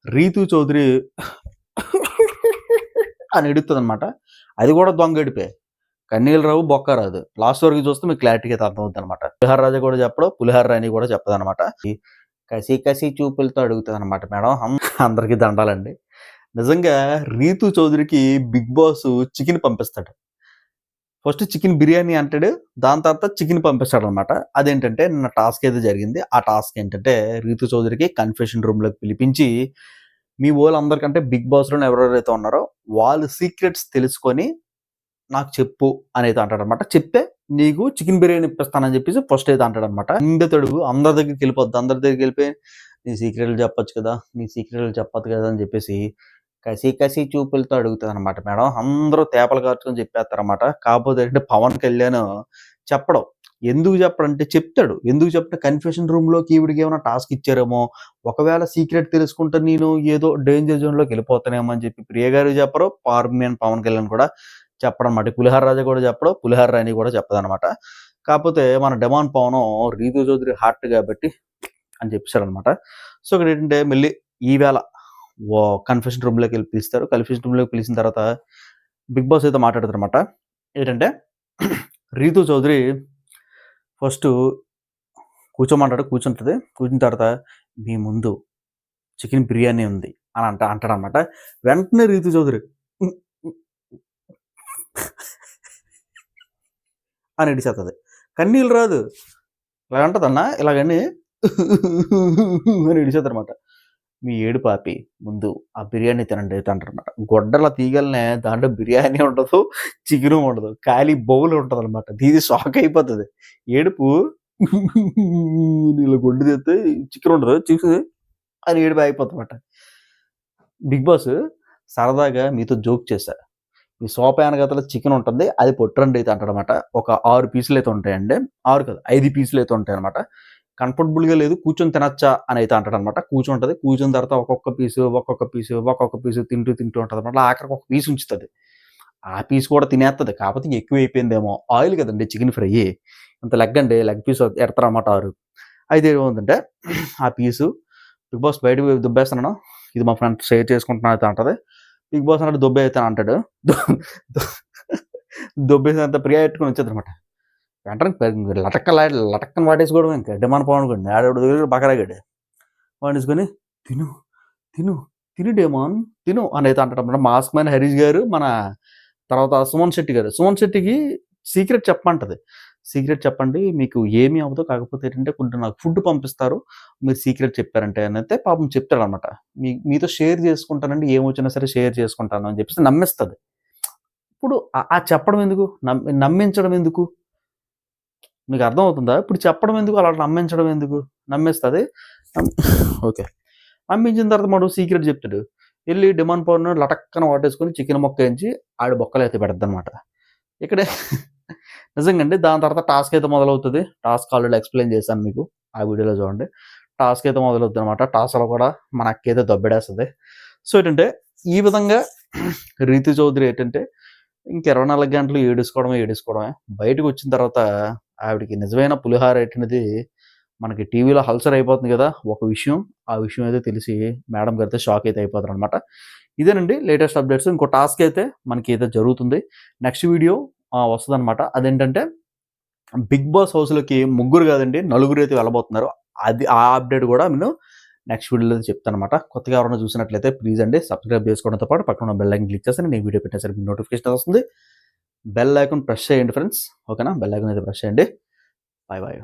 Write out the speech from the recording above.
రీతు చౌదరి అని ఎడుతుందనమాట. అది కూడా దొంగ ఏడుపే. కన్నీళ్ళు రావు, బొక్క రాదు. లాస్ట్ వరకు చూస్తే మీకు క్లారిటీగా అయితే అర్థమవుద్దనమాట. పులిహార రాజా కూడా చెప్పడు, పులిహార రాణి కూడా చెప్పదనమాట. కసి కసి చూపులతో అడుగుతుందనమాట మేడం. అందరికీ దండాలండి. నిజంగా రీతు చౌదరికి బిగ్ బాస్ చికెన్ పంపిస్తాడు. ఫస్ట్ చికెన్ బిర్యానీ అంటాడు, దాని తర్వాత చికెన్ పంపిస్తాడనమాట. అదేంటంటే నిన్న టాస్క్ అయితే జరిగింది. ఆ టాస్క్ ఏంటంటే రీతు చౌదరికి కన్ఫెషన్ రూమ్‌లోకి పిలిపించి, మీ వోళ్ళందరికంటే బిగ్ బాస్‌లోనే ఎవరెవరైతే ఉన్నారో వాళ్ళు సీక్రెట్స్ తెలుసుకొని నాకు చెప్పు అనేది అంటాడనమాట. చెప్తే నీకు చికెన్ బిర్యానీ ఇప్పిస్తానని చెప్పేసి ఫస్ట్ అయితే అంటాడనమాట. నిందితుడు అందరి దగ్గరికి వెళ్ళిపోద్ది. అందరి దగ్గరికి వెళ్ళిపోయి నీ సీక్రెట్లు చెప్పొచ్చు కదా, నీ సీక్రెట్లు చెప్పొద్దు కదా అని చెప్పేసి కసి కసి చూపులతో అడుగుతాదనమాట మేడం. అందరూ తేపలు కార్చుకొని చెప్పేస్తారనమాట. కాకపోతే ఏంటంటే పవన్ కళ్యాణ్ చెప్పడం. ఎందుకు చెప్పడంటే చెప్తాడు. ఎందుకు చెప్తే కన్ఫెషన్ రూమ్‌లోకి ఈవిడికి ఏమైనా టాస్క్ ఇచ్చారేమో, ఒకవేళ సీక్రెట్ తెలుసుకుంటే నేను ఏదో డేంజర్ జోన్‌లోకి వెళ్ళిపోతానేమో అని చెప్పి ప్రియ గారు చెప్పరు, పవన్ కళ్యాణ్ కూడా చెప్పడనమాట. పులిహార రాజా కూడా చెప్పడు, పులిహార రాణి కూడా చెప్పదనమాట. కాకపోతే మన డెమాన్ పవన్ రీతు చౌదరి హార్ట్ కాబట్టి అని చెప్పేశాడనమాట. సో ఇక్కడ ఏంటంటే మళ్ళీ ఈవేళ కన్ఫెషన్ రూమ్‌లోకి వెళ్ళి పిలుస్తారు. కన్ఫెషన్ రూమ్‌లోకి పిలిచిన తర్వాత బిగ్ బాస్ అయితే మాట్లాడతారనమాట. ఏంటంటే రీతు చౌదరి ఫస్ట్ కూర్చోమంటాడు. కూర్చుంటది. కూర్చున్న తర్వాత మీ ముందు చికెన్ బిర్యానీ ఉంది అని అంటాడనమాట. వెంటనే రీతు చౌదరి అని ఏడిసేస్తది. కన్నీళ్ళు రాదు. ఇలాగంటదన్నా ఇలాగని అని ఏడిసేద్దనమాట. మీ ఏడుపు ఆపి ముందు ఆ బిర్యానీ తినండి అయితే అంటారనమాట. గొడ్డల తీయగాలనే దాంట్లో బిర్యానీ ఉండదు, చికెను ఉండదు. ఖాళీ బౌల్ ఉంటదనమాట. దీది షాక్ అయిపోతది. ఏడుపు ఇలా గొడ్డు తెస్తే చికెన్ ఉండదు. చికెన్ అని ఏడుపు ఆగిపోద్దనమాట. బిగ్ బాస్ సరదాగా మీతో జోక్ చేశా. మీ సోఫా వెనకాతల చికెన్ ఉంటుంది. అది పొట్టురండి అయితే అంటాడనమాట. ఒక 6 పీసులు అయితే ఉంటాయండి. 6 కాదు 5 పీసులు అయితే ఉంటాయనమాట. కంఫర్టబుల్‌గా లేదు కూర్చొని తినచ్చా అని అయితే అంటాడనమాట. కూర్చుంటది. కూర్చున్న తర్వాత ఒక్కొక్క పీసు తింటూ ఉంటదనమాట. ఆఖరికి ఒక పీస్ ఉంచుతది. ఆ పీస్ కూడా తినేస్తది. కాకపోతే ఎక్కువైపోయిందేమో. ఆయిల్ కదండీ చికెన్ ఫ్రై. ఇంత లెగ్ అండి. లెగ్ పీస్ ఎడతారనమాట 6. అయితే ఏమవుతుందంటే ఆ పీసు బిగ్ బాస్ బయటకి దుబ్బేస్తున్నాను. ఇది మా ఫ్రెండ్ షేర్ చేసుకుంటున్నాను అయితే అంటది. బిగ్ బాస్ అన్నాడు దొబ్బేస్తాను అంటాడు. దొబ్బేసినంత ప్రియా పెట్టుకొని వచ్చేదనమాట. వెంటనే లటక్కన వాటేసుకోవడం ఇంకా డిమాండ్ పవన్ కూడా ఆడేవాడు బకరాగాడు వాటేసుకొని తిను తిను తిను డేమాన్ తిను అని అయితే అంటాడు. మాస్క్ మ్యాన్ హరీష్ గారు మన తర్వాత సుమన్ శెట్టి గారు. సుమన్ శెట్టికి సీక్రెట్ చెప్పమంటది. సీక్రెట్ చెప్పండి మీకు ఏమీ అవ్వదు. కాకపోతే ఏంటంటే కొంచెం నాకు ఫుడ్ పంపిస్తారు. మీరు సీక్రెట్ చెప్పారంటే అని అయితే పాపం చెప్తాడనమాట. మీతో షేర్ చేసుకుంటానండి. ఏమొచ్చినా సరే షేర్ చేసుకుంటాను అని చెప్పేసి నమ్మిస్తది. ఇప్పుడు ఆ చెప్పడం ఎందుకు? నమ్మించడం ఎందుకు? మీకు అర్థమవుతుందా? ఇప్పుడు చెప్పడం ఎందుకు? అలా నమ్మించడం ఎందుకు? నమ్మేస్తది. ఓకే. నమ్మించిన తర్వాత వాడు సీక్రెట్ చెప్తాడు. ఎళ్లి డిమాండ్ పవన్ లటక్కన వాటేసుకొని చికెన్ ముక్క ఎంచి ఆడి బొక్కలైతే పెడద్దనమాట. ఇక్కడే నిజంగా అండి. దాని తర్వాత టాస్క్ అయితే మొదలవుతది. టాస్క్ ఆల్రెడీ ఎక్స్‌ప్లెయిన్ చేశాను మీకు. ఆ వీడియోలో చూడండి. టాస్క్ అయితే మొదలవుద్దనమాట. టాస్క్‌లో కూడా మన అక్కయితే దొబ్బెడేస్తది. సో ఏంటంటే ఈ విధంగా రీతు చౌదరి ఏంటంటే ఇంక 24 గంటలు ఏడుసుకోవడమే. బయటకొచ్చిన తర్వాత ఆవిడకి నిజమైన పులిహార ఏంటనేది మనకి టీవీలో హల్చర్ అయిపోతుంది కదా! ఒక విషయం. ఆ విషయం అయితే తెలిసి మేడం గారైతే షాక్ అయితే అయిపోతారనమాట. ఇదేనండి లేటెస్ట్ అప్డేట్స్. ఇంకో టాస్క్ అయితే మనకి ఏదో జరుగుతుంది. నెక్స్ట్ వీడియో వస్తదనమాట. అదేంటంటే బిగ్ బాస్ హౌస్‌లోకి ముగ్గురు కాదండి నలుగురు అయితే వెళ్ళబోతున్నారు. ఆ అప్డేట్ కూడా నేను నెక్స్ట్ వీడియోలో చెప్తానమాట. కొత్తగా ఎవరైనా చూసినట్లయితే ప్లీజ్ అండి సబ్స్క్రైబ్ చేసుకోవడంతో పాటు పక్కన ఉన్న బెల్ ఐకాన్ క్లిక్ చేస్తే నేను వీడియో పెట్టేసరికి మీకు నోటిఫికేషన్ వస్తుంది. బెల్ ఐకాన్ ప్రెస్ చేయండి ఫ్రెండ్స్. ఓకేనా? బెల్ ఐకాన్ అయితే ప్రెస్ చేయండి. Bye bye.